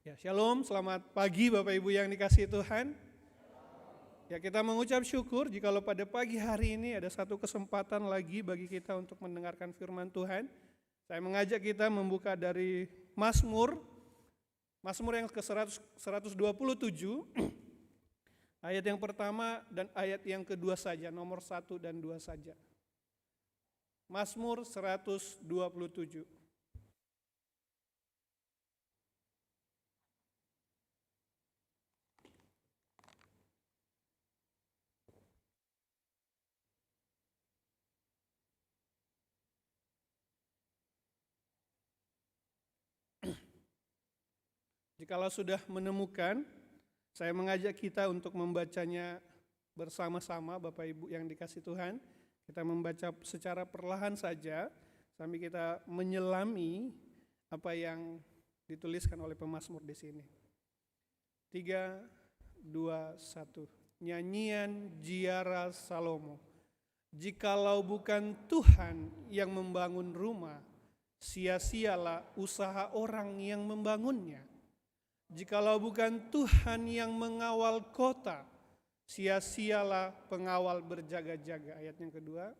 Ya, shalom, selamat pagi Bapak Ibu yang dikasihi Tuhan. Ya, kita mengucap syukur jikalau pada pagi hari ini ada satu kesempatan lagi bagi kita untuk mendengarkan firman Tuhan. Saya mengajak kita membuka dari Mazmur yang ke-127, ayat yang pertama dan ayat yang kedua saja, nomor 1 dan 2 saja. Mazmur 127. Jikalau sudah menemukan, saya mengajak kita untuk membacanya bersama-sama Bapak Ibu yang dikasihi Tuhan. Kita membaca secara perlahan saja sambil kita menyelami apa yang dituliskan oleh pemazmur di sini. 3, 2, 1. Nyanyian Ziarah Salomo. Jikalau bukan Tuhan yang membangun rumah, sia-sialah usaha orang yang membangunnya. Jikalau bukan Tuhan yang mengawal kota, sia-sialah pengawal berjaga-jaga. Ayat yang kedua.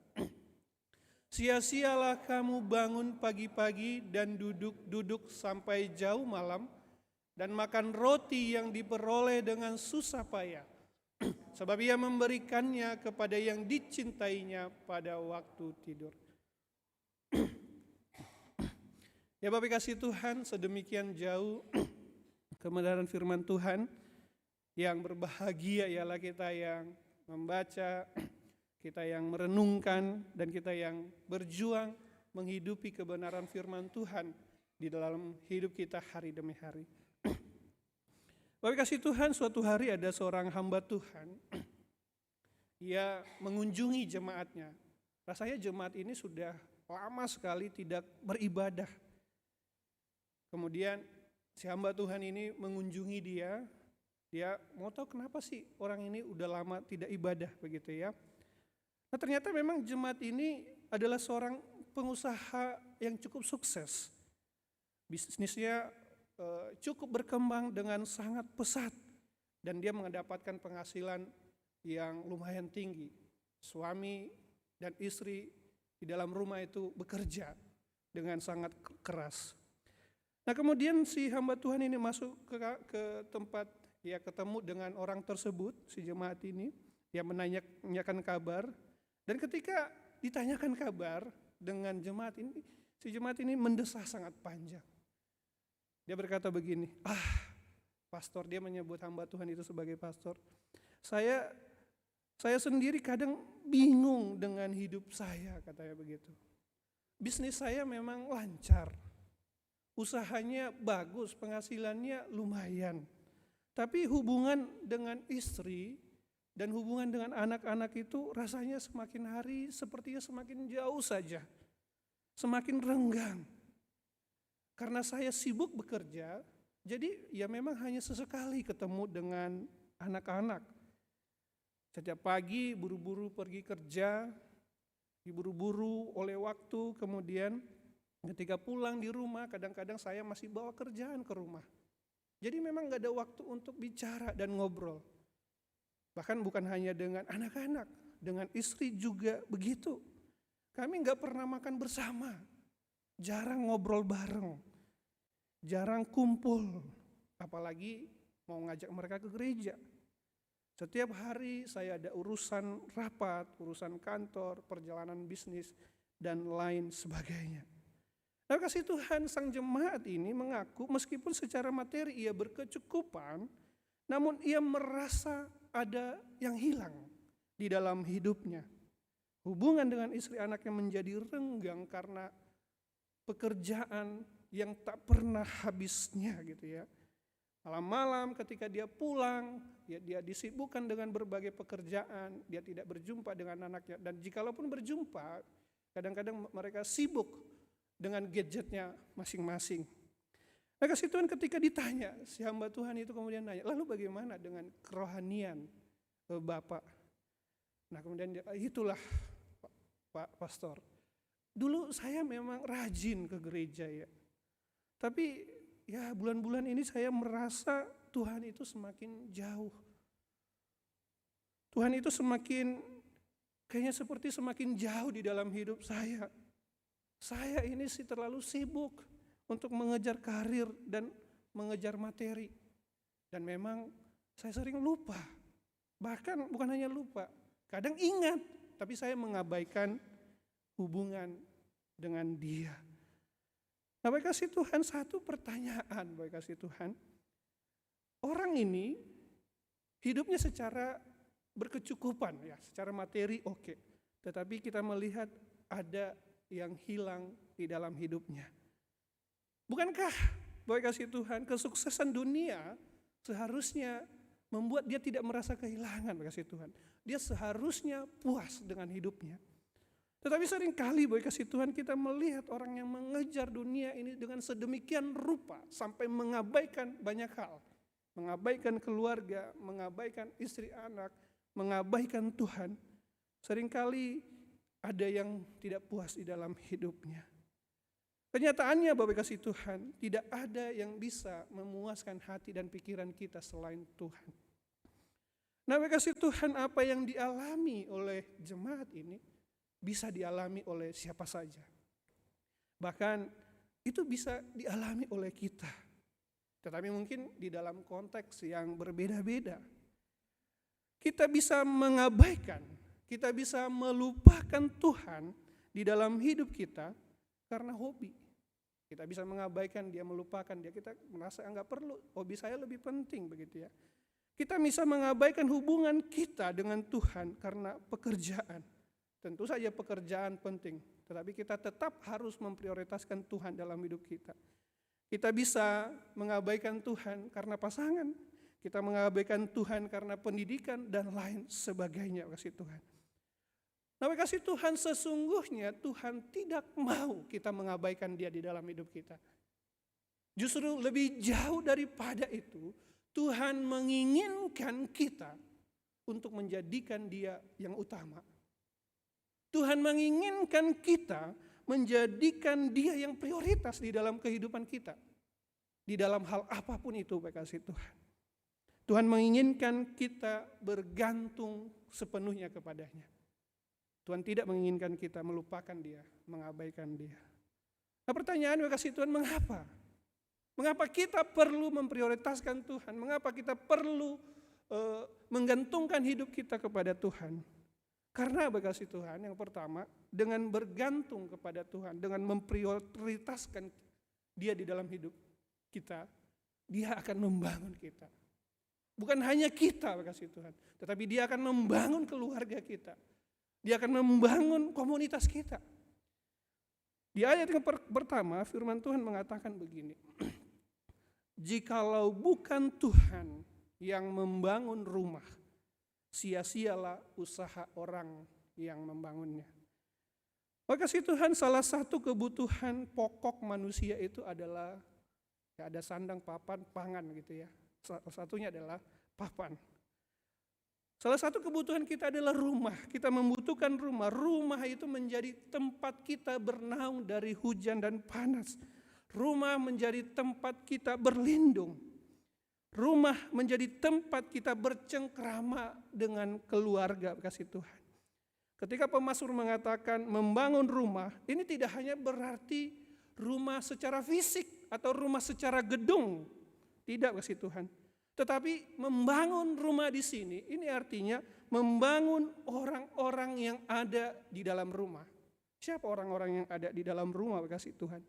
Sia-sialah kamu bangun pagi-pagi dan duduk sampai jauh malam, dan makan roti yang diperoleh dengan susah payah. Sebab ia memberikannya kepada yang dicintainya pada waktu tidur. Ya Bapak kasih Tuhan, sedemikian jauh kebenaran firman Tuhan, yang berbahagia ialah kita yang membaca, kita yang merenungkan, dan kita yang berjuang menghidupi kebenaran firman Tuhan di dalam hidup kita hari demi hari. Bapak kasih Tuhan, suatu hari ada seorang hamba Tuhan, ia mengunjungi jemaatnya. Rasanya jemaat ini sudah lama sekali tidak beribadah. Kemudian si hamba Tuhan ini mengunjungi dia mau tahu kenapa sih orang ini udah lama tidak ibadah begitu ya. Nah ternyata memang jemaat ini adalah seorang pengusaha yang cukup sukses. Bisnisnya cukup berkembang dengan sangat pesat dan dia mendapatkan penghasilan yang lumayan tinggi. Suami dan istri di dalam rumah itu bekerja dengan sangat keras. Nah kemudian si hamba Tuhan ini masuk ke tempat, ya ketemu dengan orang tersebut, si jemaat ini, yang menanyakan kabar. Dan ketika ditanyakan kabar dengan jemaat ini, si jemaat ini mendesah sangat panjang. Dia berkata begini, pastor, dia menyebut hamba Tuhan itu sebagai pastor. Saya sendiri kadang bingung dengan hidup saya, katanya begitu. Bisnis saya memang lancar. Usahanya bagus, penghasilannya lumayan. Tapi hubungan dengan istri dan hubungan dengan anak-anak itu rasanya semakin hari sepertinya semakin jauh saja. Semakin renggang. Karena saya sibuk bekerja, jadi ya memang hanya sesekali ketemu dengan anak-anak. Setiap pagi buru-buru pergi kerja, diburu-buru oleh waktu, kemudian ketika pulang di rumah, kadang-kadang saya masih bawa kerjaan ke rumah. Jadi memang gak ada waktu untuk bicara dan ngobrol. Bahkan bukan hanya dengan anak-anak, dengan istri juga begitu. Kami gak pernah makan bersama, jarang ngobrol bareng, jarang kumpul. Apalagi mau ngajak mereka ke gereja. Setiap hari saya ada urusan rapat, urusan kantor, perjalanan bisnis, dan lain sebagainya. Nah kasih Tuhan, sang jemaat ini mengaku meskipun secara materi ia berkecukupan, namun ia merasa ada yang hilang di dalam hidupnya. Hubungan dengan istri anaknya menjadi renggang karena pekerjaan yang tak pernah habisnya gitu ya. Malam-malam ketika dia pulang, dia disibukkan dengan berbagai pekerjaan, dia tidak berjumpa dengan anaknya. Dan jikalaupun berjumpa, kadang-kadang mereka sibuk dengan gadgetnya masing-masing. Nah kasih Tuhan ketika ditanya, si hamba Tuhan itu kemudian nanya, lalu bagaimana dengan kerohanian Bapak? Nah kemudian itulah Pak Pastor. Dulu saya memang rajin ke gereja ya. Tapi ya bulan-bulan ini saya merasa Tuhan itu semakin jauh. Tuhan itu kayaknya seperti semakin jauh di dalam hidup saya. Saya ini sih terlalu sibuk untuk mengejar karir dan mengejar materi. Dan memang saya sering lupa. Bahkan bukan hanya lupa, kadang ingat, tapi saya mengabaikan hubungan dengan Dia. Nah, baik kasih Tuhan, satu pertanyaan, baik kasih Tuhan. Orang ini hidupnya secara berkecukupan, ya, secara materi oke. Tetapi kita melihat ada yang hilang di dalam hidupnya. Bukankah, baik kasih Tuhan, kesuksesan dunia seharusnya membuat dia tidak merasa kehilangan, baik kasih Tuhan. Dia seharusnya puas dengan hidupnya. Tetapi seringkali, baik kasih Tuhan, kita melihat orang yang mengejar dunia ini dengan sedemikian rupa sampai mengabaikan banyak hal. Mengabaikan keluarga, mengabaikan istri anak, mengabaikan Tuhan. Seringkali ada yang tidak puas di dalam hidupnya. Kenyataannya, Bapak kasih Tuhan, tidak ada yang bisa memuaskan hati dan pikiran kita selain Tuhan. Nah, Bapak kasih Tuhan, apa yang dialami oleh jemaat ini bisa dialami oleh siapa saja. Bahkan itu bisa dialami oleh kita. Tetapi mungkin di dalam konteks yang berbeda-beda. Kita bisa mengabaikan, kita bisa melupakan Tuhan di dalam hidup kita karena hobi. Kita bisa mengabaikan dia, melupakan dia, kita merasa enggak perlu, hobi saya lebih penting begitu ya. Kita bisa mengabaikan hubungan kita dengan Tuhan karena pekerjaan. Tentu saja pekerjaan penting, tetapi kita tetap harus memprioritaskan Tuhan dalam hidup kita. Kita bisa mengabaikan Tuhan karena pasangan, kita mengabaikan Tuhan karena pendidikan dan lain sebagainya, kasih Tuhan. Nah, kasih Tuhan, sesungguhnya Tuhan tidak mau kita mengabaikan Dia di dalam hidup kita. Justru lebih jauh daripada itu, Tuhan menginginkan kita untuk menjadikan Dia yang utama. Tuhan menginginkan kita menjadikan Dia yang prioritas di dalam kehidupan kita. Di dalam hal apapun itu, baik kasih Tuhan. Tuhan menginginkan kita bergantung sepenuhnya kepadanya. Tuhan tidak menginginkan kita melupakan Dia, mengabaikan Dia. Nah, pertanyaan, baik kasih Tuhan, mengapa? Mengapa kita perlu memprioritaskan Tuhan? Mengapa kita perlu menggantungkan hidup kita kepada Tuhan? Karena bekasih Tuhan, yang pertama, dengan bergantung kepada Tuhan, dengan memprioritaskan Dia di dalam hidup kita, Dia akan membangun kita. Bukan hanya kita, bekasih Tuhan, tetapi Dia akan membangun keluarga kita. Dia akan membangun komunitas kita. Di ayat yang pertama, firman Tuhan mengatakan begini, jikalau bukan Tuhan yang membangun rumah, sia-sialah usaha orang yang membangunnya. Makasih Tuhan, salah satu kebutuhan pokok manusia itu adalah ya ada sandang, papan, pangan gitu ya. Salah satunya adalah papan. Salah satu kebutuhan kita adalah rumah. Kita membutuhkan rumah. Rumah itu menjadi tempat kita bernaung dari hujan dan panas. Rumah menjadi tempat kita berlindung. Rumah menjadi tempat kita bercengkrama dengan keluarga, kasih Tuhan. Ketika pemazmur mengatakan membangun rumah, ini tidak hanya berarti rumah secara fisik atau rumah secara gedung. Tidak, kasih Tuhan. Tetapi membangun rumah di sini, ini artinya membangun orang-orang yang ada di dalam rumah. Siapa orang-orang yang ada di dalam rumah, kasih Tuhan?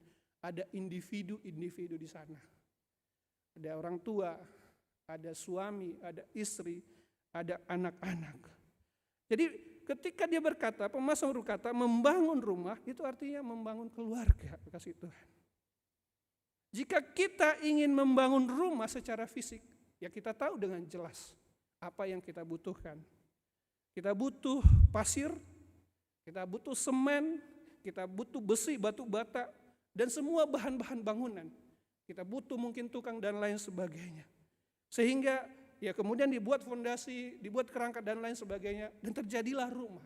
Ada individu-individu di sana. Ada orang tua, ada suami, ada istri, ada anak-anak. Jadi ketika dia berkata, pemazmur berkata membangun rumah, itu artinya membangun keluarga, kasih Tuhan. Jika kita ingin membangun rumah secara fisik, ya kita tahu dengan jelas apa yang kita butuhkan. Kita butuh pasir, kita butuh semen, kita butuh besi, batu bata, dan semua bahan-bahan bangunan. Kita butuh mungkin tukang dan lain sebagainya. Sehingga ya kemudian dibuat fondasi, dibuat kerangka dan lain sebagainya, dan terjadilah rumah.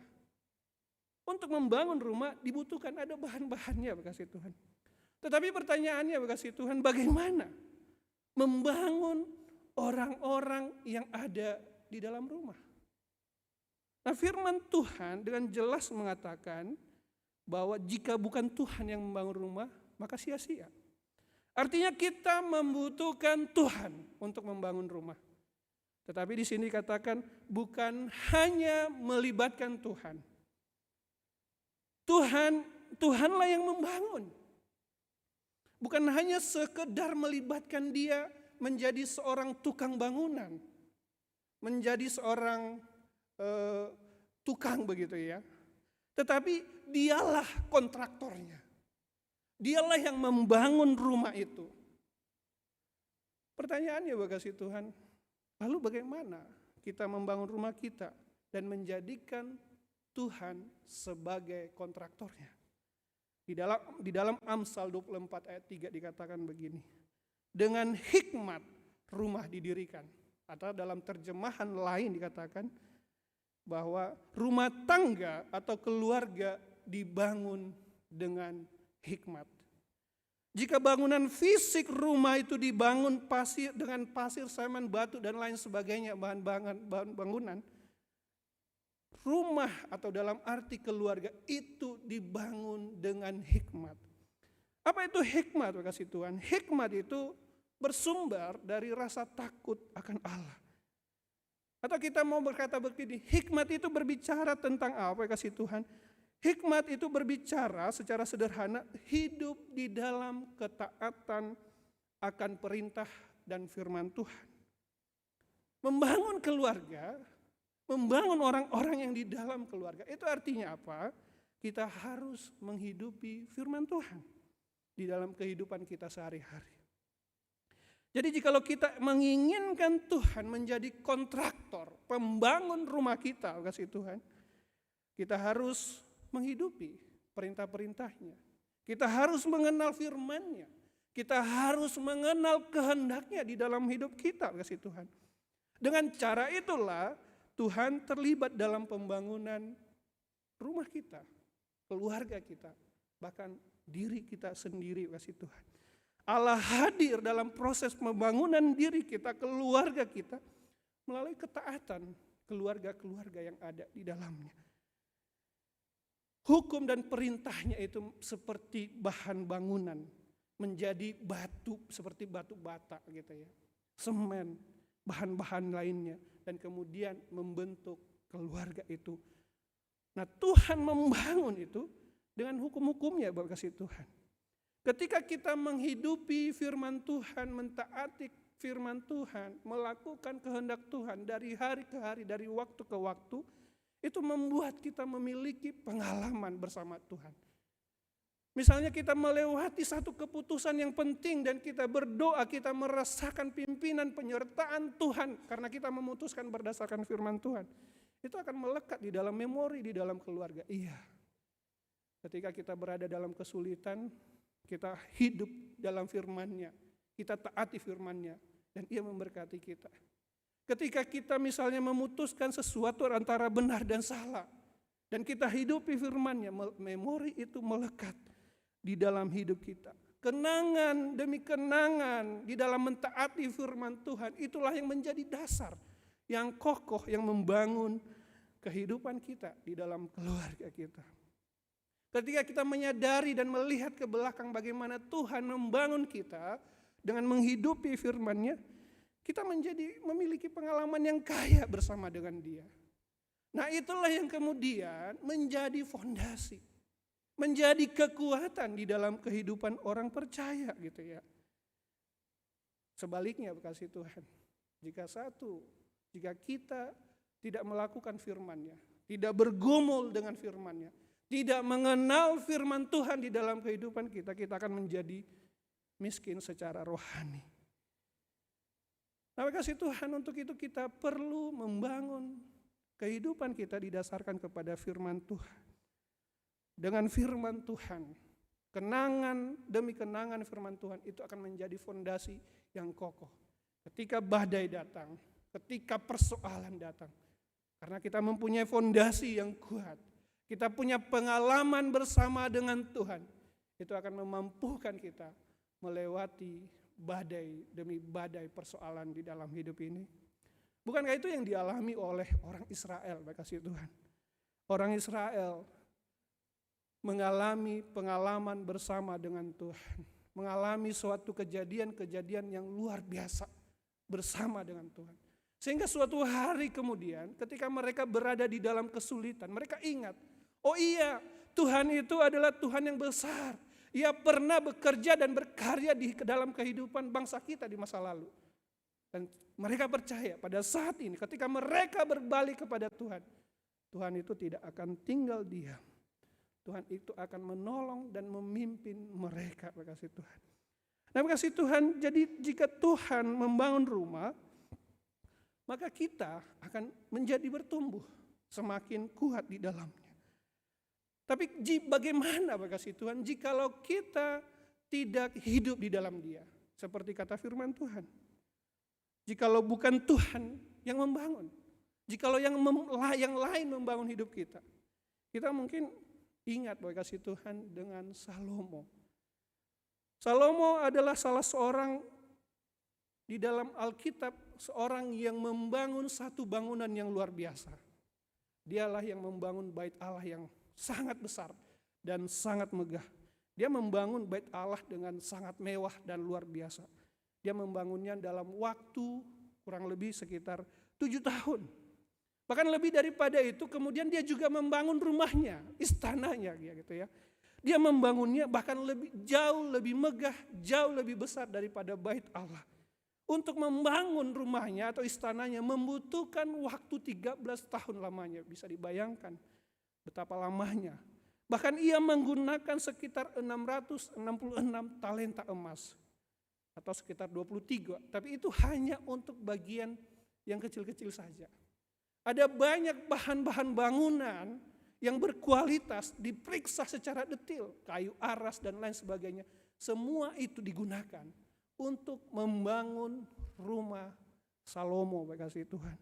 Untuk membangun rumah dibutuhkan ada bahan-bahannya, kasih Tuhan. Tetapi pertanyaannya kasih Tuhan, bagaimana membangun orang-orang yang ada di dalam rumah? Nah, firman Tuhan dengan jelas mengatakan bahwa jika bukan Tuhan yang membangun rumah, maka sia-sia. Artinya kita membutuhkan Tuhan untuk membangun rumah. Tetapi di sini dikatakan bukan hanya melibatkan Tuhan. Tuhanlah yang membangun. Bukan hanya sekedar melibatkan dia menjadi seorang tukang bangunan, menjadi seorang tukang begitu ya. Tetapi dialah kontraktornya. Dialah yang membangun rumah itu. Pertanyaannya kasih Tuhan, lalu bagaimana kita membangun rumah kita dan menjadikan Tuhan sebagai kontraktornya? Di dalam Amsal 24 ayat 3 dikatakan begini. Dengan hikmat rumah didirikan. Atau dalam terjemahan lain dikatakan bahwa rumah tangga atau keluarga dibangun dengan hikmat. Jika bangunan fisik rumah itu dibangun dengan pasir, semen, batu dan lain sebagainya bahan bangunan, rumah atau dalam arti keluarga itu dibangun dengan hikmat. Apa itu hikmat kasih Tuhan? Hikmat itu bersumber dari rasa takut akan Allah. Atau kita mau berkata begini, hikmat itu berbicara tentang apa kasih Tuhan? Hikmat itu berbicara secara sederhana hidup di dalam ketaatan akan perintah dan firman Tuhan. Membangun keluarga, membangun orang-orang yang di dalam keluarga. Itu artinya apa? Kita harus menghidupi firman Tuhan di dalam kehidupan kita sehari-hari. Jadi jikalau kita menginginkan Tuhan menjadi kontraktor, pembangun rumah kita, kasih Tuhan, kita harus menghidupi perintah-perintahnya. Kita harus mengenal firman-Nya. Kita harus mengenal kehendaknya di dalam hidup kita, kasih Tuhan. Dengan cara itulah Tuhan terlibat dalam pembangunan rumah kita, keluarga kita, bahkan diri kita sendiri kasih Tuhan. Allah hadir dalam proses pembangunan diri kita, keluarga kita, melalui ketaatan keluarga-keluarga yang ada di dalamnya. Hukum dan perintahnya itu seperti bahan bangunan, menjadi batu, seperti batu bata gitu ya, semen, bahan-bahan lainnya. Dan kemudian membentuk keluarga itu. Nah, Tuhan membangun itu dengan hukum-hukumnya kasih Tuhan. Ketika kita menghidupi firman Tuhan, mentaati firman Tuhan, melakukan kehendak Tuhan dari hari ke hari, dari waktu ke waktu, itu membuat kita memiliki pengalaman bersama Tuhan. Misalnya kita melewati satu keputusan yang penting dan kita berdoa, kita merasakan pimpinan penyertaan Tuhan karena kita memutuskan berdasarkan firman Tuhan. Itu akan melekat di dalam memori, di dalam keluarga. Iya, ketika kita berada dalam kesulitan, kita hidup dalam firman-Nya, kita taati firman-Nya, dan Ia memberkati kita. Ketika kita misalnya memutuskan sesuatu antara benar dan salah, dan kita hidupi firman-Nya, memori itu melekat di dalam hidup kita. Kenangan demi kenangan di dalam mentaati firman Tuhan, itulah yang menjadi dasar yang kokoh yang membangun kehidupan kita di dalam keluarga kita. Ketika kita menyadari dan melihat ke belakang bagaimana Tuhan membangun kita dengan menghidupi firman-Nya, kita memiliki pengalaman yang kaya bersama dengan Dia. Nah, itulah yang kemudian menjadi fondasi, menjadi kekuatan di dalam kehidupan orang percaya gitu ya. Sebaliknya kasih Tuhan, jika kita tidak melakukan firman-Nya, tidak bergumul dengan firman-Nya, tidak mengenal firman Tuhan di dalam kehidupan kita, kita akan menjadi miskin secara rohani. Nah, kasih Tuhan, untuk itu kita perlu membangun kehidupan kita didasarkan kepada firman Tuhan. Dengan firman Tuhan, kenangan demi kenangan firman Tuhan itu akan menjadi fondasi yang kokoh. Ketika badai datang, ketika persoalan datang, karena kita mempunyai fondasi yang kuat, kita punya pengalaman bersama dengan Tuhan, itu akan memampukan kita melewati badai demi badai persoalan di dalam hidup ini. Bukankah itu yang dialami oleh orang Israel, kasih Tuhan? Orang Israel mengalami pengalaman bersama dengan Tuhan, mengalami suatu kejadian-kejadian yang luar biasa bersama dengan Tuhan. Sehingga suatu hari kemudian ketika mereka berada di dalam kesulitan, mereka ingat, oh iya, Tuhan itu adalah Tuhan yang besar. Ia pernah bekerja dan berkarya di dalam kehidupan bangsa kita di masa lalu. Dan mereka percaya pada saat ini ketika mereka berbalik kepada Tuhan, Tuhan itu tidak akan tinggal diam. Tuhan itu akan menolong dan memimpin mereka, kasih Tuhan. Nah, kasih Tuhan, jadi jika Tuhan membangun rumah, maka kita akan menjadi bertumbuh semakin kuat di dalamnya. Tapi bagaimana kasih Tuhan jikalau kita tidak hidup di dalam Dia? Seperti kata firman Tuhan. Jikalau bukan Tuhan yang membangun, jikalau yang lain membangun hidup kita. Kita mungkin ingat kasih Tuhan dengan Salomo. Salomo adalah salah seorang di dalam Alkitab, seorang yang membangun satu bangunan yang luar biasa. Dialah yang membangun bait Allah yang sangat besar dan sangat megah. Dia membangun bait Allah dengan sangat mewah dan luar biasa. Dia membangunnya dalam waktu kurang lebih sekitar 7 tahun. Bahkan lebih daripada itu, kemudian dia juga membangun rumahnya, istananya gitu ya. Dia membangunnya bahkan jauh lebih megah, jauh lebih besar daripada bait Allah. Untuk membangun rumahnya atau istananya membutuhkan waktu 13 tahun lamanya, bisa dibayangkan betapa lamanya. Bahkan ia menggunakan sekitar 666 talenta emas atau sekitar 23, tapi itu hanya untuk bagian yang kecil-kecil saja. Ada banyak bahan-bahan bangunan yang berkualitas diperiksa secara detail, kayu aras dan lain sebagainya. Semua itu digunakan untuk membangun rumah Salomo, kasih Tuhan.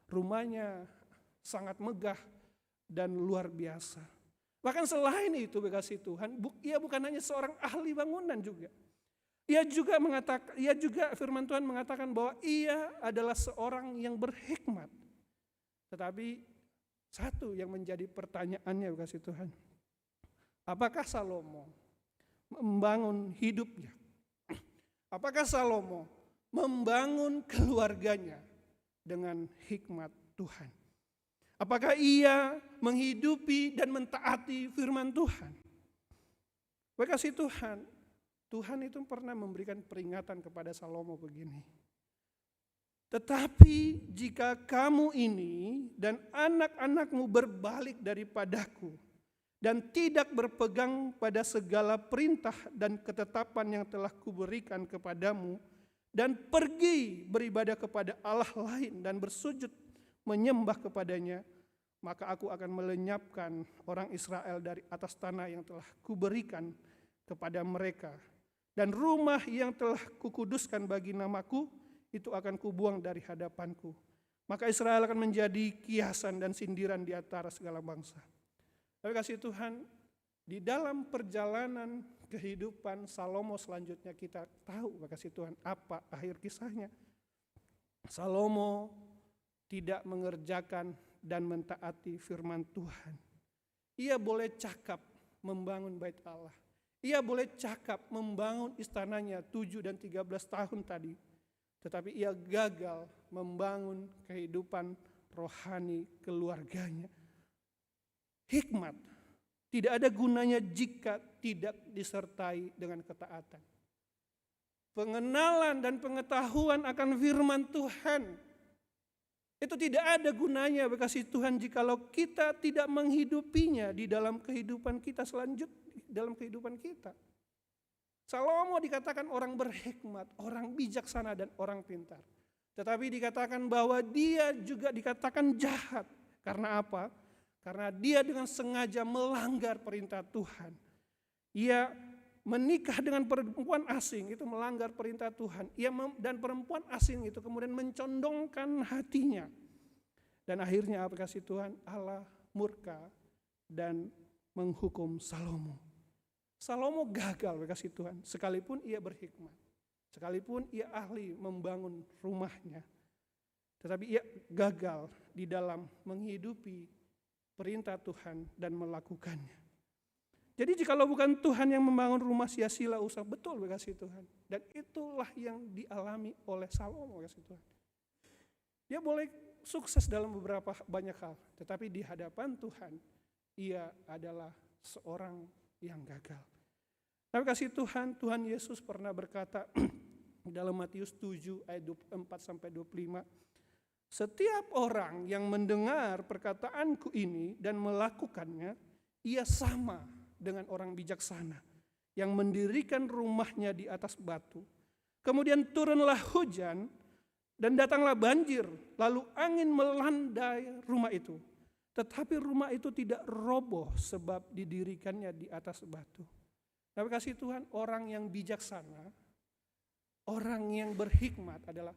Rumahnya sangat megah dan luar biasa. Bahkan selain itu, kasih Tuhan, ia bukan hanya seorang ahli bangunan juga. Ia juga firman Tuhan mengatakan bahwa ia adalah seorang yang berhikmat. Tetapi satu yang menjadi pertanyaannya, kasih Tuhan, apakah Salomo membangun hidupnya? Apakah Salomo membangun keluarganya dengan hikmat Tuhan? Apakah ia menghidupi dan mentaati firman Tuhan? Kasih Tuhan, Tuhan itu pernah memberikan peringatan kepada Salomo begini. Tetapi jika kamu ini dan anak-anakmu berbalik daripadaku dan tidak berpegang pada segala perintah dan ketetapan yang telah kuberikan kepadamu dan pergi beribadah kepada Allah lain dan bersujud menyembah kepadanya, maka aku akan melenyapkan orang Israel dari atas tanah yang telah kuberikan kepada mereka, dan rumah yang telah kukuduskan bagi namaku itu akan kubuang dari hadapanku. Maka Israel akan menjadi kiasan dan sindiran di antara segala bangsa. Tapi kasih Tuhan, di dalam perjalanan kehidupan Salomo selanjutnya kita tahu, kasih Tuhan, apa akhir kisahnya. Salomo tidak mengerjakan dan mentaati firman Tuhan. Ia boleh cakap membangun bait Allah. Ia boleh cakap membangun istananya 7 dan 13 tahun tadi. Tetapi ia gagal membangun kehidupan rohani keluarganya. Hikmat tidak ada gunanya jika tidak disertai dengan ketaatan. Pengenalan dan pengetahuan akan firman Tuhan itu tidak ada gunanya, kasih Tuhan, jikalau kita tidak menghidupinya di dalam kehidupan kita selanjutnya, dalam kehidupan kita. Salomo dikatakan orang berhikmat, orang bijaksana dan orang pintar. Tetapi dikatakan bahwa dia juga dikatakan jahat. Karena apa? Karena dia dengan sengaja melanggar perintah Tuhan. Ia menikah dengan perempuan asing, itu melanggar perintah Tuhan. Dan perempuan asing itu kemudian mencondongkan hatinya. Dan akhirnya apa, kasih Tuhan? Allah murka dan menghukum Salomo. Salomo gagal kasih Tuhan, sekalipun ia berhikmat, sekalipun ia ahli membangun rumahnya, tetapi ia gagal di dalam menghidupi perintah Tuhan dan melakukannya. Jadi jikalau bukan Tuhan yang membangun rumah, sia-sia usaha, betul kasih Tuhan. Dan itulah yang dialami oleh Salomo kasih Tuhan. Dia boleh sukses dalam beberapa banyak hal, tetapi di hadapan Tuhan, ia adalah seorang yang gagal. Tapi kasih Tuhan, Tuhan Yesus pernah berkata dalam Matius 7 ayat 24-25, setiap orang yang mendengar perkataanku ini dan melakukannya, ia sama dengan orang bijaksana yang mendirikan rumahnya di atas batu. Kemudian turunlah hujan dan datanglah banjir, lalu angin melandai rumah itu. Tetapi rumah itu tidak roboh sebab didirikannya di atas batu. Tapi kasih Tuhan, orang yang bijaksana, orang yang berhikmat adalah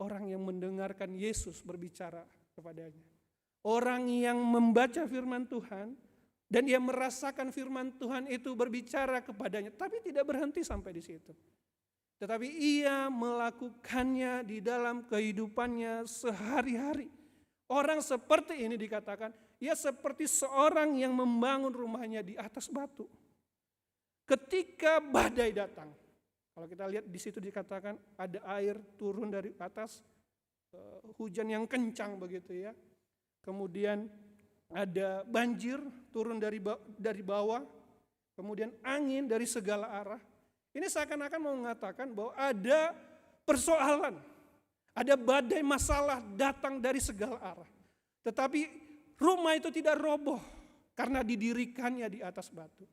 orang yang mendengarkan Yesus berbicara kepadanya. Orang yang membaca firman Tuhan dan ia merasakan firman Tuhan itu berbicara kepadanya, tapi tidak berhenti sampai di situ. Tetapi ia melakukannya di dalam kehidupannya sehari-hari. Orang seperti ini dikatakan, ia seperti seorang yang membangun rumahnya di atas batu. Ketika badai datang, kalau kita lihat di situ dikatakan ada air turun dari atas, hujan yang kencang begitu ya. Kemudian ada banjir turun dari bawah, kemudian angin dari segala arah. Ini seakan-akan mau mengatakan bahwa ada persoalan, ada badai masalah datang dari segala arah. Tetapi rumah itu tidak roboh karena didirikannya di atas batu.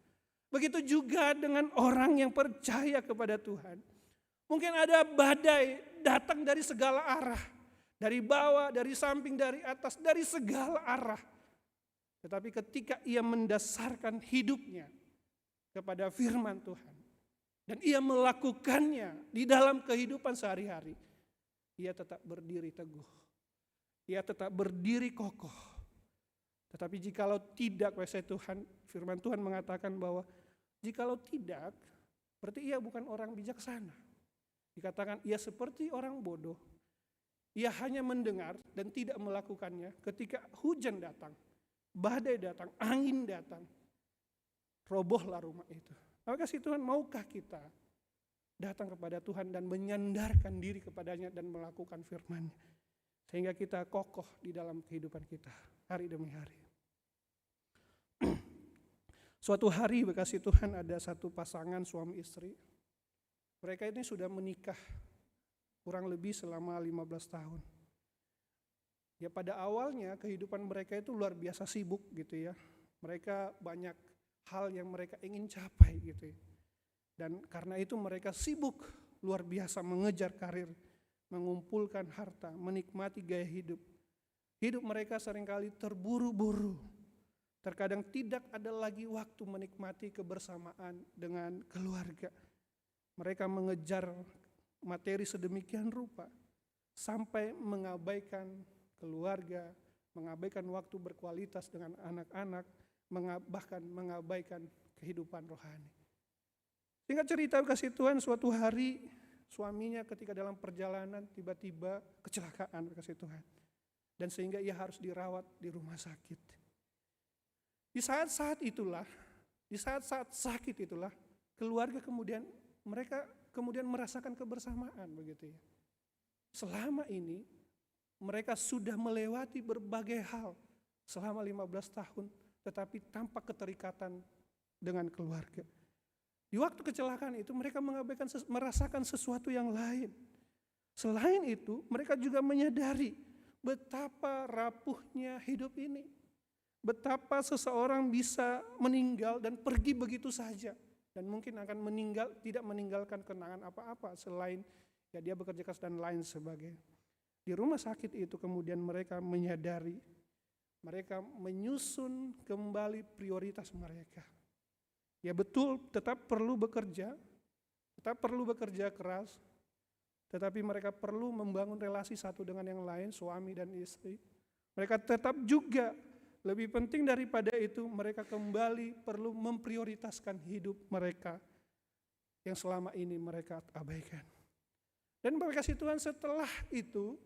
Begitu juga dengan orang yang percaya kepada Tuhan. Mungkin ada badai datang dari segala arah, dari bawah, dari samping, dari atas, dari segala arah. Tetapi ketika ia mendasarkan hidupnya kepada firman Tuhan, dan ia melakukannya di dalam kehidupan sehari-hari, ia tetap berdiri teguh. Ia tetap berdiri kokoh. Tetapi jikalau tidak, wahai Tuhan, firman Tuhan mengatakan bahwa jikalau tidak, berarti ia bukan orang bijaksana. Dikatakan ia seperti orang bodoh. Ia hanya mendengar dan tidak melakukannya ketika hujan datang, badai datang, angin datang, robohlah rumah itu. Maka kasih Tuhan, maukah kita datang kepada Tuhan dan menyandarkan diri kepadanya dan melakukan firman-Nya, sehingga kita kokoh di dalam kehidupan kita hari demi hari. Suatu hari kasih Tuhan ada satu pasangan suami istri. Mereka ini sudah menikah kurang lebih selama 15 tahun. Ya pada awalnya kehidupan mereka itu luar biasa sibuk gitu ya. Mereka banyak hal yang mereka ingin capai gitu ya. Dan karena itu mereka sibuk luar biasa mengejar karir, mengumpulkan harta, menikmati gaya hidup. Hidup mereka seringkali terburu-buru. Terkadang tidak ada lagi waktu menikmati kebersamaan dengan keluarga. Mereka mengejar materi sedemikian rupa sampai mengabaikan keluarga, mengabaikan waktu berkualitas dengan anak-anak, bahkan mengabaikan kehidupan rohani. Singkat cerita kasih Tuhan, suatu hari suaminya ketika dalam perjalanan tiba-tiba kecelakaan kasih Tuhan. Dan sehingga ia harus dirawat di rumah sakit. Di saat-saat itulah, di saat-saat sakit itulah, keluarga mereka kemudian merasakan kebersamaan begitu ya. Selama ini mereka sudah melewati berbagai hal selama 15 tahun, tetapi tanpa keterikatan dengan keluarga. Di waktu kecelakaan itu mereka merasakan sesuatu yang lain. Selain itu, mereka juga menyadari betapa rapuhnya hidup ini. Betapa seseorang bisa meninggal dan pergi begitu saja. Dan mungkin akan meninggal, tidak meninggalkan kenangan apa-apa selain ya dia bekerja keras dan lain sebagainya. Di rumah sakit itu kemudian mereka menyadari, mereka menyusun kembali prioritas mereka. Ya betul, tetap perlu bekerja keras, tetapi mereka perlu membangun relasi satu dengan yang lain, suami dan istri. Mereka tetap juga Lebih penting daripada itu, mereka kembali perlu memprioritaskan hidup mereka yang selama ini mereka abaikan. Dan berkasih Tuhan, setelah itu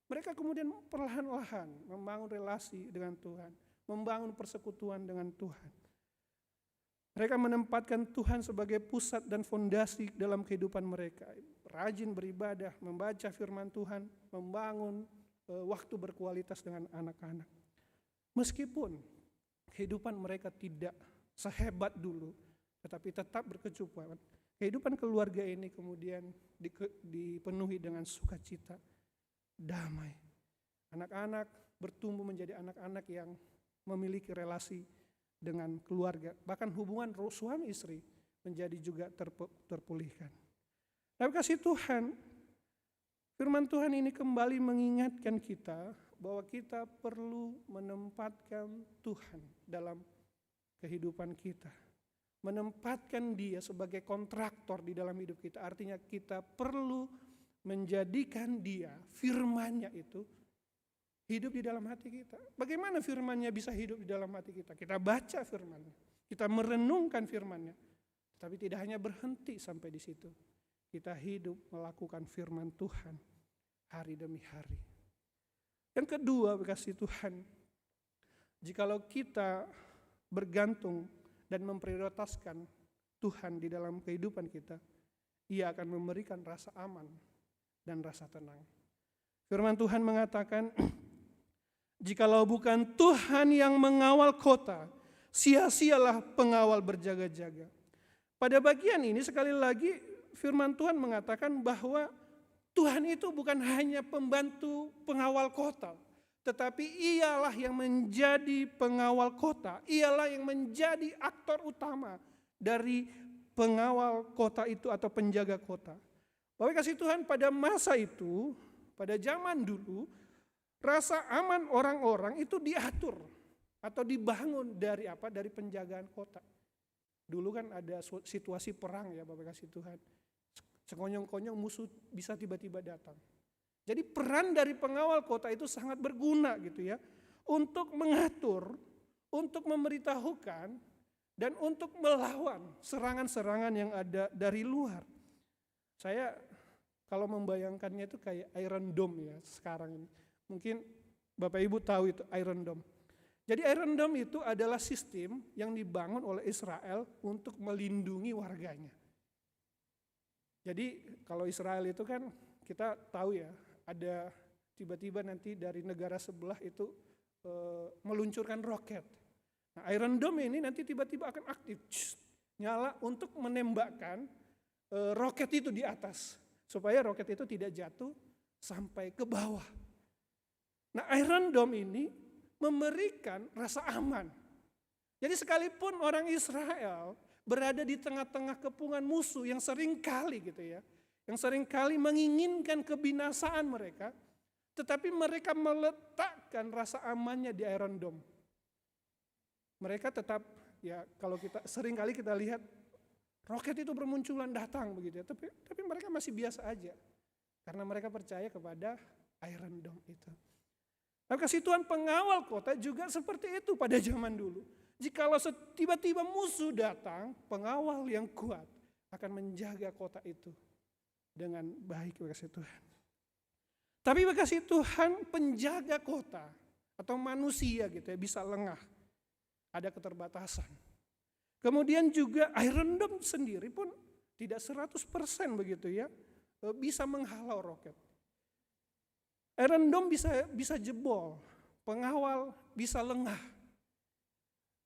mereka kemudian perlahan-lahan membangun relasi dengan Tuhan, membangun persekutuan dengan Tuhan. Mereka menempatkan Tuhan sebagai pusat dan fondasi dalam kehidupan mereka. Rajin beribadah, membaca firman Tuhan, membangun waktu berkualitas dengan anak-anak. Meskipun kehidupan mereka tidak sehebat dulu, tetapi tetap berkecukupan. Kehidupan keluarga ini kemudian dipenuhi dengan sukacita, damai. Anak-anak bertumbuh menjadi anak-anak yang memiliki relasi dengan keluarga. Bahkan hubungan suami istri menjadi juga terpulihkan. Tapi kasih Tuhan, firman Tuhan ini kembali mengingatkan kita bahwa kita perlu menempatkan Tuhan dalam kehidupan kita. Menempatkan Dia sebagai kontraktor di dalam hidup kita. Artinya kita perlu menjadikan Dia, firman-Nya itu, hidup di dalam hati kita. Bagaimana firman-Nya bisa hidup di dalam hati kita? Kita baca firman-Nya, kita merenungkan firman-Nya. Tapi tidak hanya berhenti sampai di situ. Kita hidup melakukan firman Tuhan hari demi hari. Yang kedua, kasih Tuhan, jikalau kita bergantung dan memprioritaskan Tuhan di dalam kehidupan kita, Ia akan memberikan rasa aman dan rasa tenang. Firman Tuhan mengatakan, jikalau bukan Tuhan yang mengawal kota, sia-sialah pengawal berjaga-jaga. Pada bagian ini sekali lagi firman Tuhan mengatakan bahwa Tuhan itu bukan hanya pembantu pengawal kota, tetapi Ialah yang menjadi pengawal kota, Ialah yang menjadi aktor utama dari pengawal kota itu atau penjaga kota. Bapak kasih Tuhan, pada masa itu, pada zaman dulu, rasa aman orang-orang itu diatur atau dibangun dari apa? Dari penjagaan kota. Dulu kan ada situasi perang ya Bapak kasih Tuhan. Sekonyong-konyong musuh bisa tiba-tiba datang. Jadi peran dari pengawal kota itu sangat berguna gitu ya. Untuk mengatur, untuk memberitahukan, dan untuk melawan serangan-serangan yang ada dari luar. Saya kalau membayangkannya itu kayak Iron Dome ya sekarang ini. Mungkin Bapak Ibu tahu itu Iron Dome. Jadi Iron Dome itu adalah sistem yang dibangun oleh Israel untuk melindungi warganya. Jadi kalau Israel itu kan kita tahu ya, ada tiba-tiba nanti dari negara sebelah itu meluncurkan roket. Nah, Iron Dome ini nanti tiba-tiba akan aktif, nyala untuk menembakkan roket itu di atas. Supaya roket itu tidak jatuh sampai ke bawah. Nah, Iron Dome ini memberikan rasa aman. Jadi sekalipun orang Israel berada di tengah-tengah kepungan musuh yang sering kali gitu ya, yang sering kali menginginkan kebinasaan mereka, tetapi mereka meletakkan rasa amannya di Iron Dome. Mereka tetap ya, kalau kita sering kali kita lihat roket itu bermunculan datang begitu ya, tapi mereka masih biasa aja karena mereka percaya kepada Iron Dome itu. Nah, kasih Tuhan, pengawal kota juga seperti itu pada zaman dulu. Jikalau tiba-tiba musuh datang, pengawal yang kuat akan menjaga kota itu dengan baik, kasih Tuhan. Tapi kasih Tuhan, penjaga kota atau manusia gitu ya bisa lengah. Ada keterbatasan. Kemudian juga Iron Dome sendiri pun tidak 100% begitu ya, bisa menghalau roket. Iron Dome bisa jebol, pengawal bisa lengah.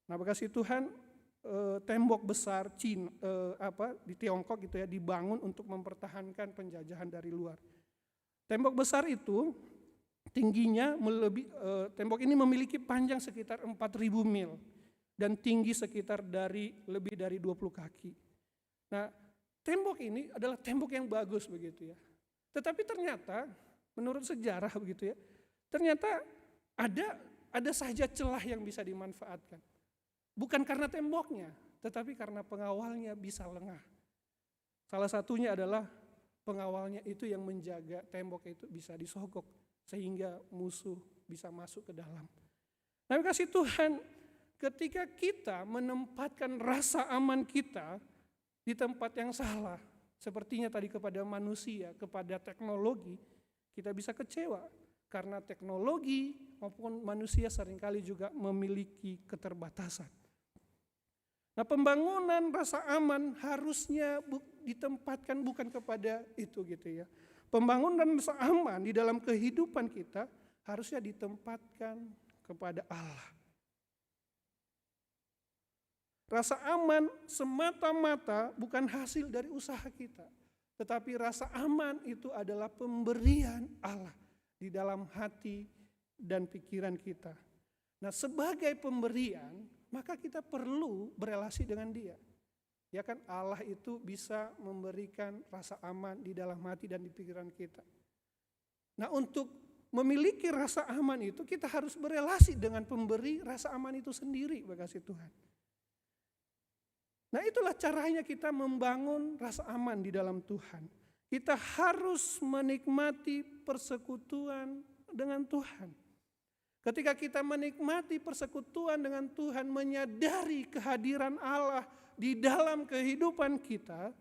Nah, kasih Tuhan, tembok besar Cina di Tiongkok gitu ya dibangun untuk mempertahankan penjajahan dari luar. Tembok besar itu tingginya tembok ini memiliki panjang sekitar 4.000 mil dan tinggi sekitar lebih dari 20 kaki. Nah, tembok ini adalah tembok yang bagus begitu ya. Tetapi ternyata menurut sejarah begitu ya, ternyata ada saja celah yang bisa dimanfaatkan. Bukan karena temboknya, tetapi karena pengawalnya bisa lengah. Salah satunya adalah pengawalnya itu yang menjaga tembok itu bisa disogok sehingga musuh bisa masuk ke dalam. Nah, kasih Tuhan, ketika kita menempatkan rasa aman kita di tempat yang salah, sepertinya tadi kepada manusia, kepada teknologi, kita bisa kecewa. Karena teknologi maupun manusia seringkali juga memiliki keterbatasan. Nah, pembangunan rasa aman harusnya ditempatkan bukan kepada itu gitu ya. Pembangunan rasa aman di dalam kehidupan kita harusnya ditempatkan kepada Allah. Rasa aman semata-mata bukan hasil dari usaha kita, tetapi rasa aman itu adalah pemberian Allah di dalam hati dan pikiran kita. Nah, sebagai pemberian, maka kita perlu berelasi dengan Dia. Ya kan, Allah itu bisa memberikan rasa aman di dalam hati dan di pikiran kita. Nah, untuk memiliki rasa aman itu kita harus berelasi dengan pemberi rasa aman itu sendiri, kasih Tuhan. Nah, itulah caranya kita membangun rasa aman di dalam Tuhan. Kita harus menikmati persekutuan dengan Tuhan. Ketika kita menikmati persekutuan dengan Tuhan, menyadari kehadiran Allah di dalam kehidupan kita,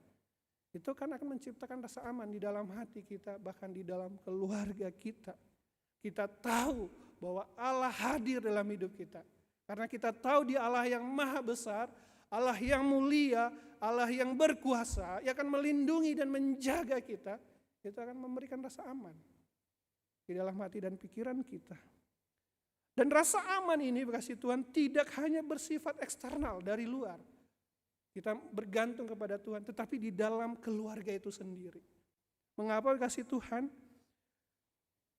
itu kan akan menciptakan rasa aman di dalam hati kita, bahkan di dalam keluarga kita. Kita tahu bahwa Allah hadir dalam hidup kita. Karena kita tahu Dia Allah yang maha besar, Allah yang mulia, Allah yang berkuasa, yang akan melindungi dan menjaga kita. Itu akan memberikan rasa aman di dalam hati dan pikiran kita. Dan rasa aman ini, kasih Tuhan, tidak hanya bersifat eksternal dari luar. Kita bergantung kepada Tuhan, tetapi di dalam keluarga itu sendiri. Mengapa, kasih Tuhan?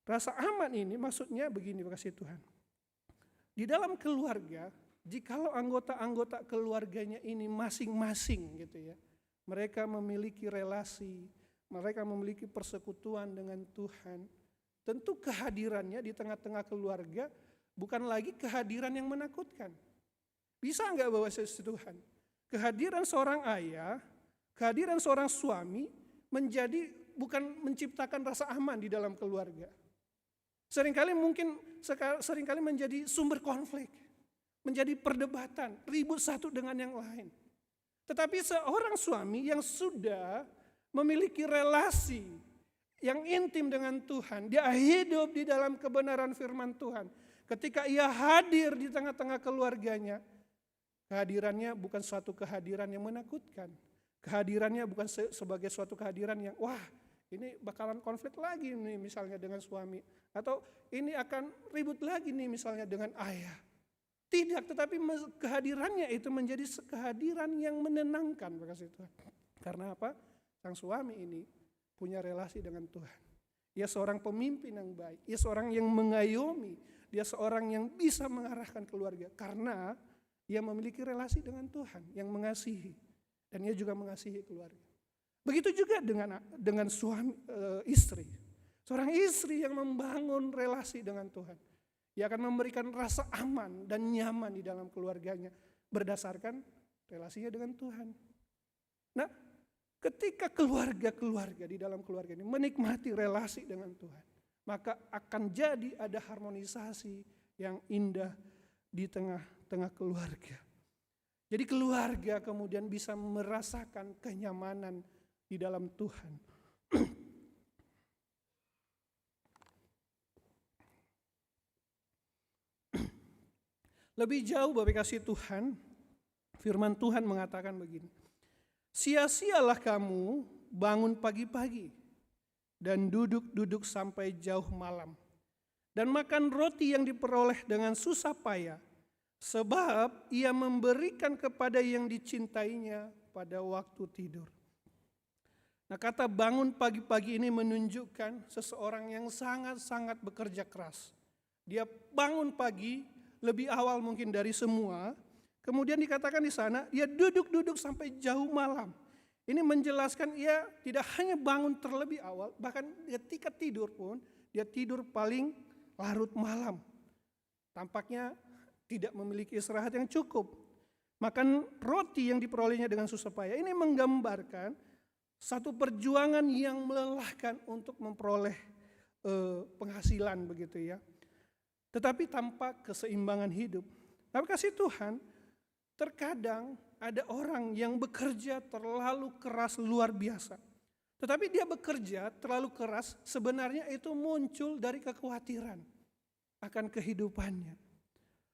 Rasa aman ini maksudnya begini, kasih Tuhan. Di dalam keluarga, jikalau anggota-anggota keluarganya ini masing-masing gitu ya, mereka memiliki relasi, mereka memiliki persekutuan dengan Tuhan, tentu kehadirannya di tengah-tengah keluarga bukan lagi kehadiran yang menakutkan. Bisa enggak bawa Tuhan? Kehadiran seorang ayah, kehadiran seorang suami menjadi bukan menciptakan rasa aman di dalam keluarga. Seringkali menjadi sumber konflik, menjadi perdebatan, ribut satu dengan yang lain. Tetapi seorang suami yang sudah memiliki relasi yang intim dengan Tuhan, dia hidup di dalam kebenaran firman Tuhan. Ketika ia hadir di tengah-tengah keluarganya, kehadirannya bukan suatu kehadiran yang menakutkan. Kehadirannya bukan sebagai suatu kehadiran yang wah ini bakalan konflik lagi nih misalnya dengan suami. Atau ini akan ribut lagi nih misalnya dengan ayah. Tidak, tetapi kehadirannya itu menjadi kehadiran yang menenangkan. Tuhan. Karena apa? Sang suami ini punya relasi dengan Tuhan. Dia seorang pemimpin yang baik. Dia seorang yang mengayomi. Dia seorang yang bisa mengarahkan keluarga. Karena dia memiliki relasi dengan Tuhan yang mengasihi. Dan dia juga mengasihi keluarga. Begitu juga dengan suami istri. Seorang istri yang membangun relasi dengan Tuhan. Dia akan memberikan rasa aman dan nyaman di dalam keluarganya berdasarkan relasinya dengan Tuhan. Nah, ketika keluarga-keluarga di dalam keluarga ini menikmati relasi dengan Tuhan, maka akan jadi ada harmonisasi yang indah di tengah-tengah keluarga. Jadi keluarga kemudian bisa merasakan kenyamanan di dalam Tuhan. Lebih jauh Bapak kasih Tuhan, firman Tuhan mengatakan begini. Sia-sialah kamu bangun pagi-pagi dan duduk-duduk sampai jauh malam. Dan makan roti yang diperoleh dengan susah payah. Sebab ia memberikan kepada yang dicintainya pada waktu tidur. Nah, kata bangun pagi-pagi ini menunjukkan seseorang yang sangat-sangat bekerja keras. Dia bangun pagi lebih awal mungkin dari semua. Kemudian dikatakan di sana, dia duduk-duduk sampai jauh malam. Ini menjelaskan ia tidak hanya bangun terlebih awal, bahkan ketika tidur pun, dia tidur paling larut malam. Tampaknya tidak memiliki istirahat yang cukup. Makan roti yang diperolehnya dengan susah payah. Ini menggambarkan satu perjuangan yang melelahkan untuk memperoleh penghasilan begitu ya. tetapi tanpa keseimbangan hidup. Nah, kasih Tuhan, terkadang ada orang yang bekerja terlalu keras luar biasa. Tetapi dia bekerja terlalu keras, sebenarnya itu muncul dari kekhawatiran akan kehidupannya.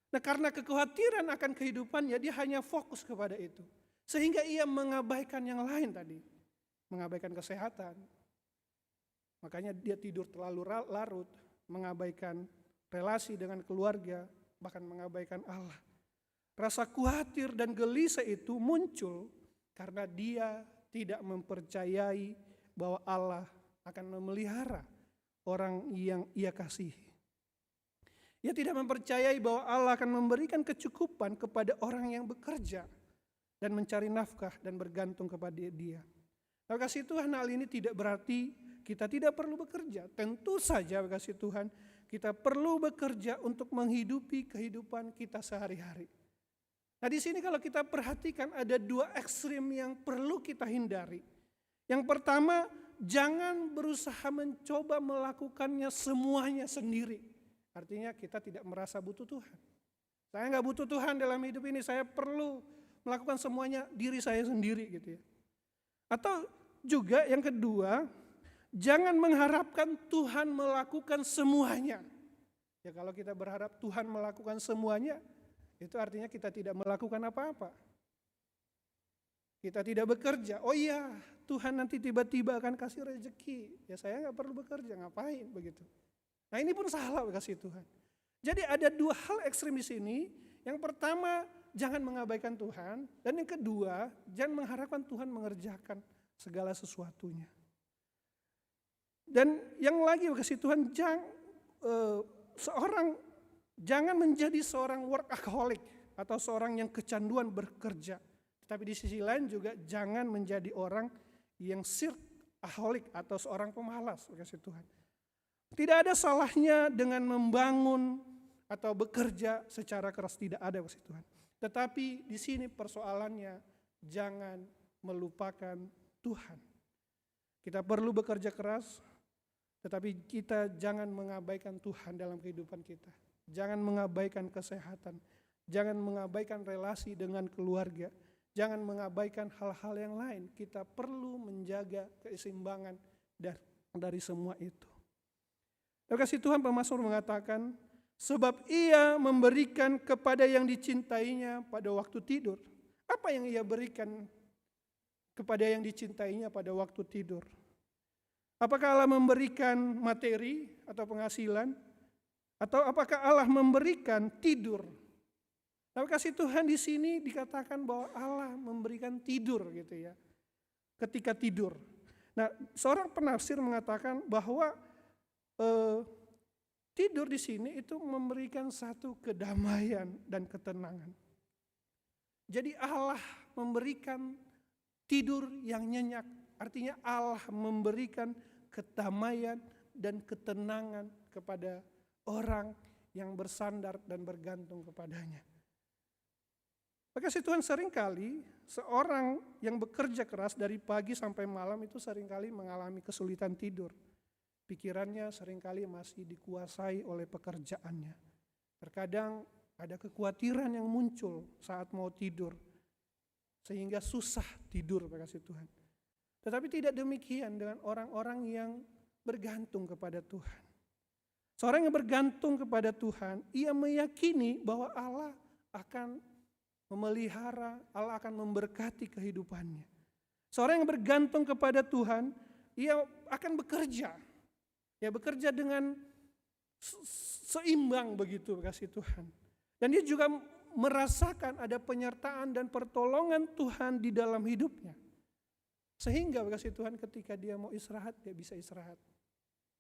Nah, karena kekhawatiran akan kehidupannya, dia hanya fokus kepada itu. Sehingga ia mengabaikan yang lain tadi. Mengabaikan kesehatan. Makanya dia tidur terlalu larut, mengabaikan relasi dengan keluarga, bahkan mengabaikan Allah. Rasa khawatir dan gelisah itu muncul karena dia tidak mempercayai bahwa Allah akan memelihara orang yang ia kasihi. Ia tidak mempercayai bahwa Allah akan memberikan kecukupan kepada orang yang bekerja dan mencari nafkah dan bergantung kepada dia. Nah, kasih Tuhan, hal ini tidak berarti kita tidak perlu bekerja. Tentu saja kasih Tuhan, kita perlu bekerja untuk menghidupi kehidupan kita sehari-hari. Nah, di sini kalau kita perhatikan ada dua ekstrim yang perlu kita hindari. Yang pertama, jangan berusaha mencoba melakukannya semuanya sendiri. Artinya kita tidak merasa butuh Tuhan. Saya nggak butuh Tuhan dalam hidup ini, saya perlu melakukan semuanya diri saya sendiri gitu ya. Atau juga yang kedua, jangan mengharapkan Tuhan melakukan semuanya. Ya, kalau kita berharap Tuhan melakukan semuanya, itu artinya kita tidak melakukan apa-apa. Kita tidak bekerja. Oh iya, Tuhan nanti tiba-tiba akan kasih rezeki. Ya saya nggak perlu bekerja, ngapain begitu. Nah, ini pun salah kasih Tuhan. Jadi ada dua hal ekstrim di sini. Yang pertama, jangan mengabaikan Tuhan. Dan yang kedua, jangan mengharapkan Tuhan mengerjakan segala sesuatunya. Dan yang lagi kasih Tuhan, jangan menjadi seorang workaholic atau seorang yang kecanduan bekerja. Tapi di sisi lain juga jangan menjadi orang yang shirkaholic atau seorang pemalas kasih Tuhan. Tidak ada salahnya dengan membangun atau bekerja secara keras, tidak ada kasih Tuhan. Tetapi di sini persoalannya jangan melupakan Tuhan. Kita perlu bekerja keras, tetapi kita jangan mengabaikan Tuhan dalam kehidupan kita. Jangan mengabaikan kesehatan, jangan mengabaikan relasi dengan keluarga, jangan mengabaikan hal-hal yang lain. Kita perlu menjaga keseimbangan dari semua itu. Kasih Tuhan, pemazmur mengatakan, sebab ia memberikan kepada yang dicintainya pada waktu tidur. Apa yang ia berikan kepada yang dicintainya pada waktu tidur? Apakah Allah memberikan materi atau penghasilan? Atau apakah Allah memberikan tidur? Nah, kasih Tuhan di sini dikatakan bahwa Allah memberikan tidur gitu ya. Ketika tidur. Nah, seorang penafsir mengatakan bahwa tidur di sini itu memberikan satu kedamaian dan ketenangan. Jadi Allah memberikan tidur yang nyenyak, artinya Allah memberikan kedamaian dan ketenangan kepada orang yang bersandar dan bergantung kepadanya. Kasih Tuhan, seringkali seorang yang bekerja keras dari pagi sampai malam itu seringkali mengalami kesulitan tidur. Pikirannya seringkali masih dikuasai oleh pekerjaannya. Terkadang ada kekhawatiran yang muncul saat mau tidur, sehingga susah tidur, kasih Tuhan. Tetapi tidak demikian dengan orang-orang yang bergantung kepada Tuhan. Seorang yang bergantung kepada Tuhan, ia meyakini bahwa Allah akan memelihara, Allah akan memberkati kehidupannya. Seorang yang bergantung kepada Tuhan, ia akan bekerja. Ya, bekerja dengan seimbang begitu kasih Tuhan. Dan dia juga merasakan ada penyertaan dan pertolongan Tuhan di dalam hidupnya. Sehingga kasih Tuhan ketika dia mau istirahat, dia bisa istirahat.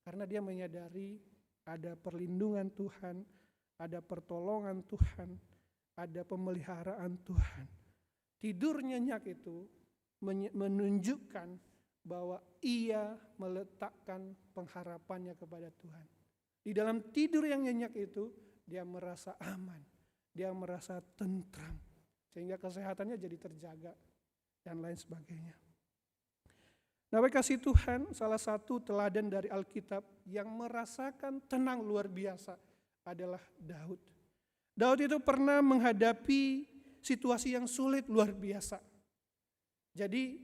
Karena dia menyadari ada perlindungan Tuhan, ada pertolongan Tuhan, ada pemeliharaan Tuhan. Tidur nyenyak itu menunjukkan bahwa ia meletakkan pengharapannya kepada Tuhan. Di dalam tidur yang nyenyak itu, dia merasa aman, dia merasa tentram, sehingga kesehatannya jadi terjaga, dan lain sebagainya. Nah, kasih Tuhan, salah satu teladan dari Alkitab yang merasakan tenang luar biasa adalah Daud. Daud itu pernah menghadapi situasi yang sulit luar biasa. Jadi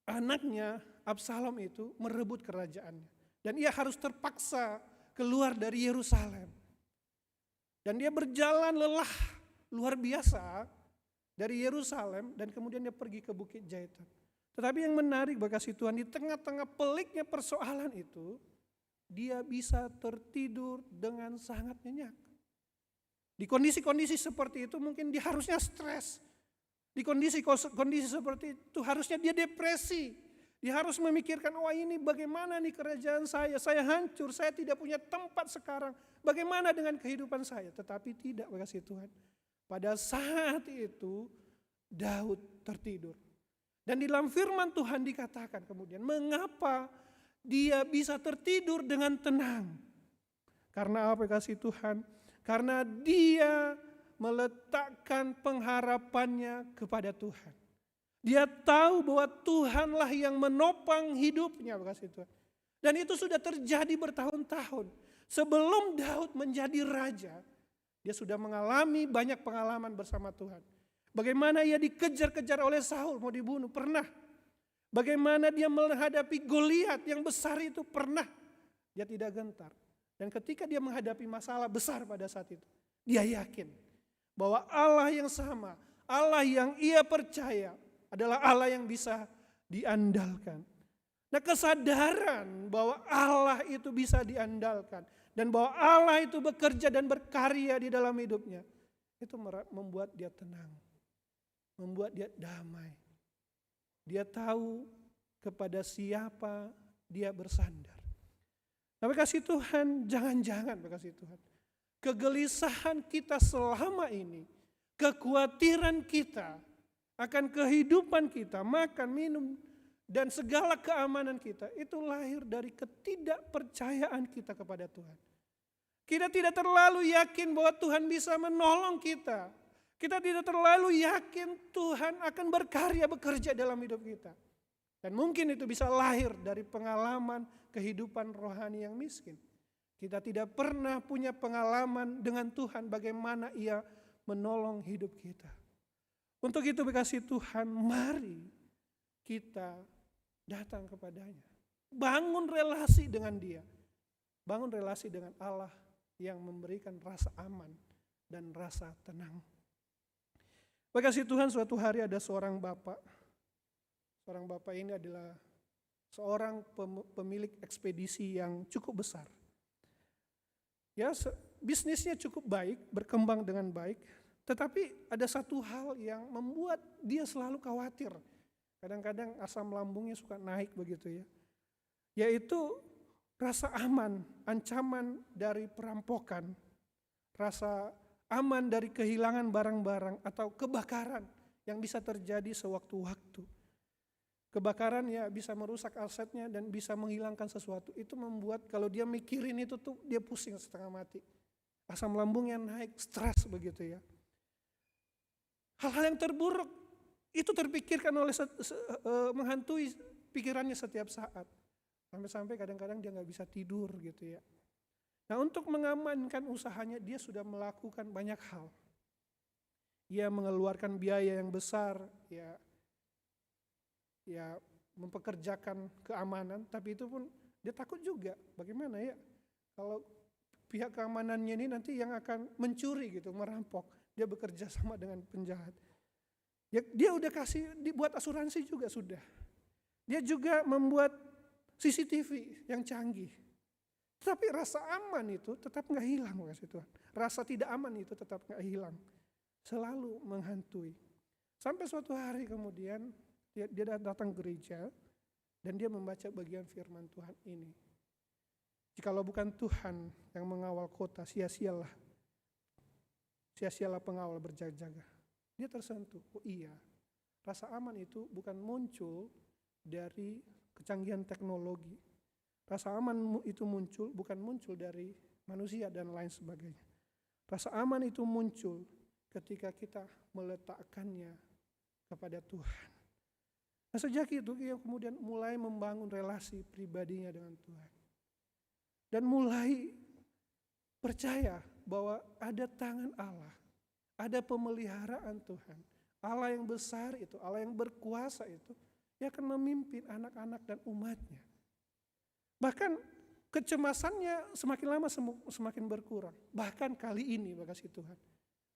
anaknya Absalom itu merebut kerajaannya. Dan ia harus terpaksa keluar dari Yerusalem. Dan dia berjalan lelah luar biasa dari Yerusalem dan kemudian dia pergi ke Bukit Jaitan. Tetapi yang menarik berkasih Tuhan, di tengah-tengah peliknya persoalan itu, dia bisa tertidur dengan sangat nyenyak. Di kondisi-kondisi seperti itu mungkin dia harusnya stres. Di kondisi seperti itu harusnya dia depresi. Dia harus memikirkan, wah ini bagaimana nih kerajaan saya hancur, saya tidak punya tempat sekarang. Bagaimana dengan kehidupan saya? Tetapi tidak, berkasih Tuhan. Pada saat itu Daud tertidur. Dan di dalam firman Tuhan dikatakan kemudian, mengapa dia bisa tertidur dengan tenang? Karena apa, kasih Tuhan? Karena dia meletakkan pengharapannya kepada Tuhan. Dia tahu bahwa Tuhanlah yang menopang hidupnya, kasih Tuhan. Dan itu sudah terjadi bertahun-tahun. Sebelum Daud menjadi raja, dia sudah mengalami banyak pengalaman bersama Tuhan. Bagaimana ia dikejar-kejar oleh Saul, mau dibunuh, pernah. Bagaimana dia menghadapi Goliat yang besar itu, pernah. Dia tidak gentar. Dan ketika dia menghadapi masalah besar pada saat itu, dia yakin bahwa Allah yang sama, Allah yang ia percaya adalah Allah yang bisa diandalkan. Nah, kesadaran bahwa Allah itu bisa diandalkan dan bahwa Allah itu bekerja dan berkarya di dalam hidupnya, itu membuat dia tenang, membuat dia damai. Dia tahu kepada siapa dia bersandar. Tapi kasih Tuhan, jangan-jangan kasih Tuhan, kegelisahan kita selama ini, kekhawatiran kita akan kehidupan kita, makan, minum, dan segala keamanan kita, itu lahir dari ketidakpercayaan kita kepada Tuhan. Kita tidak terlalu yakin bahwa Tuhan bisa menolong kita. Kita tidak terlalu yakin Tuhan akan berkarya, bekerja dalam hidup kita. Dan mungkin itu bisa lahir dari pengalaman kehidupan rohani yang miskin. Kita tidak pernah punya pengalaman dengan Tuhan bagaimana Ia menolong hidup kita. Untuk itu berkasih Tuhan, mari kita datang kepadanya. Bangun relasi dengan Dia. Bangun relasi dengan Allah yang memberikan rasa aman dan rasa tenang. Berkasih Tuhan, suatu hari ada seorang bapak. Seorang bapak ini adalah seorang pemilik ekspedisi yang cukup besar. Ya, bisnisnya cukup baik, berkembang dengan baik. Tetapi ada satu hal yang membuat dia selalu khawatir. Kadang-kadang asam lambungnya suka naik begitu ya. Yaitu rasa aman, ancaman dari perampokan. Rasa aman dari kehilangan barang-barang atau kebakaran yang bisa terjadi sewaktu-waktu. Kebakaran ya bisa merusak asetnya dan bisa menghilangkan sesuatu. Itu membuat kalau dia mikirin itu tuh dia pusing setengah mati. Asam lambungnya naik, stres begitu ya. Hal-hal yang terburuk itu terpikirkan oleh menghantui pikirannya setiap saat. Sampai-sampai kadang-kadang dia nggak bisa tidur gitu ya. Nah, untuk mengamankan usahanya dia sudah melakukan banyak hal. Ia mengeluarkan biaya yang besar ya mempekerjakan keamanan, tapi itu pun dia takut juga. Bagaimana ya kalau pihak keamanannya ini nanti yang akan mencuri gitu, merampok. Dia bekerja sama dengan penjahat. Ya, dia udah dibuat asuransi juga sudah. Dia juga membuat CCTV yang canggih. Tapi rasa aman itu tetap nggak hilang, kasih Tuhan. Rasa tidak aman itu tetap nggak hilang. Selalu menghantui. Sampai suatu hari kemudian dia datang gereja dan dia membaca bagian firman Tuhan ini. Jikalau bukan Tuhan yang mengawal kota, sia-sialah pengawal berjaga-jaga. Dia tersentuh, oh iya, rasa aman itu bukan muncul dari kecanggihan teknologi. Rasa aman itu bukan muncul dari manusia dan lain sebagainya. Rasa aman itu muncul ketika kita meletakkannya kepada Tuhan. Nah, sejak itu dia kemudian mulai membangun relasi pribadinya dengan Tuhan. Dan mulai percaya bahwa ada tangan Allah, ada pemeliharaan Tuhan. Allah yang besar itu, Allah yang berkuasa itu, Dia akan memimpin anak-anak dan umatnya. Bahkan kecemasannya semakin lama semakin berkurang. Bahkan kali ini, makasih Tuhan,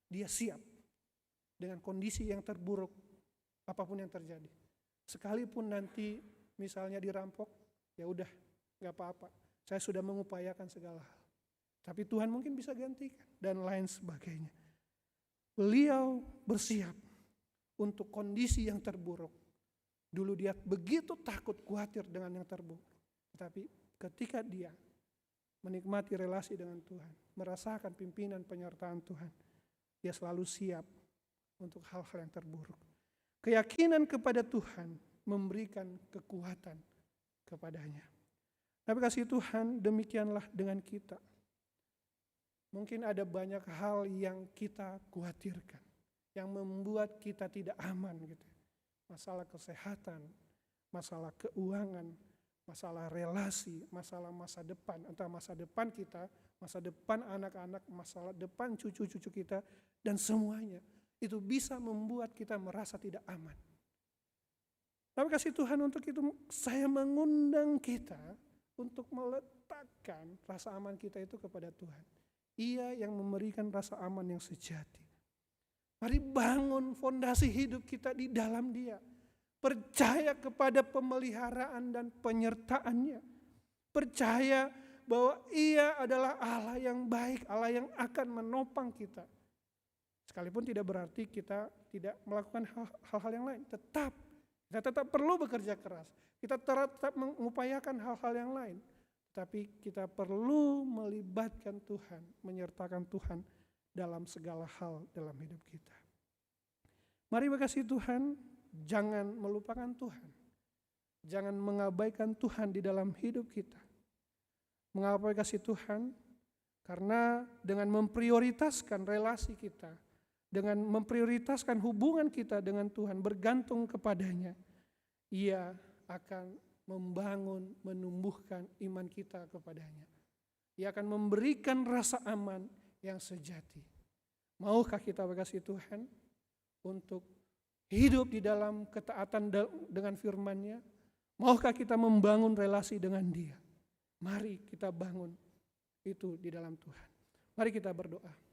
dia siap dengan kondisi yang terburuk, apapun yang terjadi. Sekalipun nanti misalnya dirampok, ya udah, gak apa-apa. Saya sudah mengupayakan segala hal. Tapi Tuhan mungkin bisa gantikan dan lain sebagainya. Beliau bersiap untuk kondisi yang terburuk. Dulu dia begitu takut, khawatir dengan yang terburuk. Tetapi ketika dia menikmati relasi dengan Tuhan, merasakan pimpinan penyertaan Tuhan, dia selalu siap untuk hal-hal yang terburuk. Keyakinan kepada Tuhan memberikan kekuatan kepadanya. Tapi kasih Tuhan, demikianlah dengan kita. Mungkin ada banyak hal yang kita khawatirkan, yang membuat kita tidak aman gitu. Masalah kesehatan, masalah keuangan, masalah relasi, masalah masa depan. Entah masa depan kita, masa depan anak-anak, masalah depan cucu-cucu kita, dan semuanya. Itu bisa membuat kita merasa tidak aman. Tapi kasih Tuhan, untuk itu saya mengundang kita untuk meletakkan rasa aman kita itu kepada Tuhan. Ia yang memberikan rasa aman yang sejati. Mari bangun fondasi hidup kita di dalam Dia. Percaya kepada pemeliharaan dan penyertaannya. Percaya bahwa Ia adalah Allah yang baik, Allah yang akan menopang kita. Sekalipun tidak berarti kita tidak melakukan hal-hal yang lain. Kita tetap perlu bekerja keras. Kita tetap mengupayakan hal-hal yang lain. Tapi kita perlu melibatkan Tuhan, menyertakan Tuhan dalam segala hal dalam hidup kita. Mari berkasih Tuhan, jangan melupakan Tuhan. Jangan mengabaikan Tuhan di dalam hidup kita. Mengapa kasih Tuhan? Karena dengan memprioritaskan relasi kita, dengan memprioritaskan hubungan kita dengan Tuhan, bergantung kepadanya, Ia akan membangun, menumbuhkan iman kita kepadanya. Ia akan memberikan rasa aman yang sejati. Maukah kita berkasih Tuhan untuk hidup di dalam ketaatan dengan firman-Nya? Maukah kita membangun relasi dengan Dia? Mari kita bangun itu di dalam Tuhan. Mari kita berdoa.